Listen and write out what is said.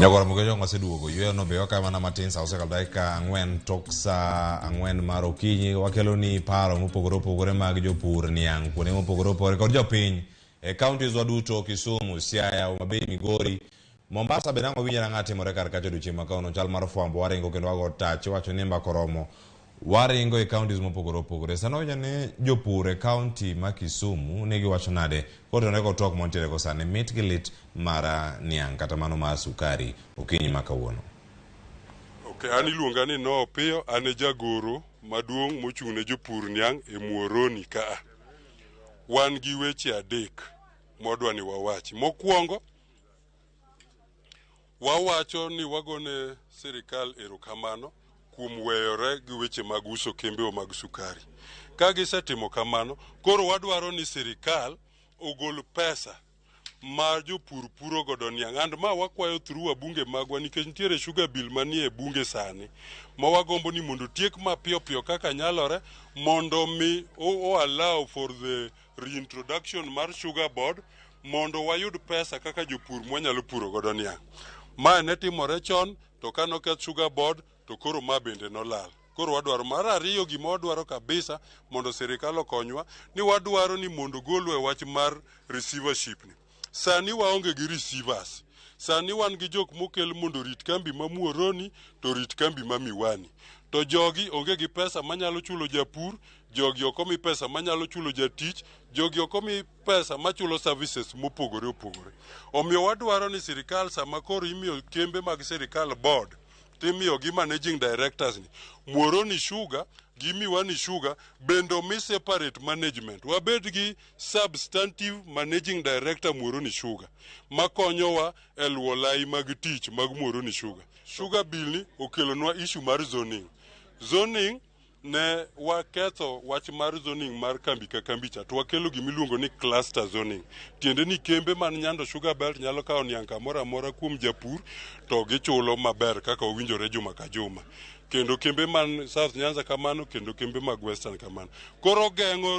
Nyagora mugejo ngaseduogo ywe no beyo kama na matin sa osekal dakika ang'wen tok sa ang'wen mar okinyi wakelo ni paro mopogore opogore mag jopur niang kuonde mopogore opogore kod jopiny e counties waduto Kisumu, Siaya, Homabay, Migori, Mombasa be nango winjara ng'atimore kar kacha duche makauno chal mar fwambo waringo kendo wago tach wacho ni mbako romo waringo e counties mopogore opogore. Sano winja ni jopur e county ma Kisumu negi wacho nade koto neko tok montiere ko sane mit gi lit mara niang kata mano mar sukari okinyi makawuono. Okay, ani luonga ni no piyo ane jagoro maduong' mochung' ne jopur niang e Muoroni ka. Wan gi weche adek modwa ni wawachi. Mokwongo wawacho ni wagone sirikal erokamano kuom weyore gi weche mag uso kembe mag sukari. Ka gisetimo kamano, koro wadwaro ni sirikal ogol pesa ma jopur puro godo niang. And ma wakwayo through wabunge magwa nikech nitiere sugar bill manie bunge sani ma wagombo ni mondo tiek mapiyo piyo kaka nyalore mondo mi allow for the reintroduction mar sugar board mondo wayud pesa kaka jopur mwanyalo puro godo niang. Ma ne timore chon to kanoketh sugar board to koro ma bende nolal. Koro wadwaro mar ariyo gima wadwaro kabisa mondo sirikal okonywa ni wadwaro ni mondo golwe wach mar receivership ni. Sani waonge gi receivers. Sani wan gi jok mokel mondo rit kambi ma Muoroni to rit kambi ma Miwani. To jogi onge gi pesa manyalo chulo japur, jogi okomi pesa manyalo chulo jatich, jogi okomi pesa machulo services mopogore opogore. Omiyo wadwaro ni sirikal sama koro imiyo kembe mag sirikal board timiyo gi managing directors ni. Muoroni Sugar gi Miwani Sugar bendo mi separate management. Wabed gi substantive managing director Muoroni Sugar makonyowa e luwo lai mag tich mag Muoroni Sugar. Sugar bill ni okelonwa issue mar zoning. Zoning ne waketho wach mar zoning mar kambi ka kambi cha to wakelo gimiluongo ni cluster zoning. Tiende ni kembe man Nyando Sugar Belt nyalo kawo niang kamoro amora kuom japur to gichulo maber kaka owinjore juma ka juma. Kendo kembe man South Nyanza kamano, kendo kembe mag Western kamano. Koro geng'o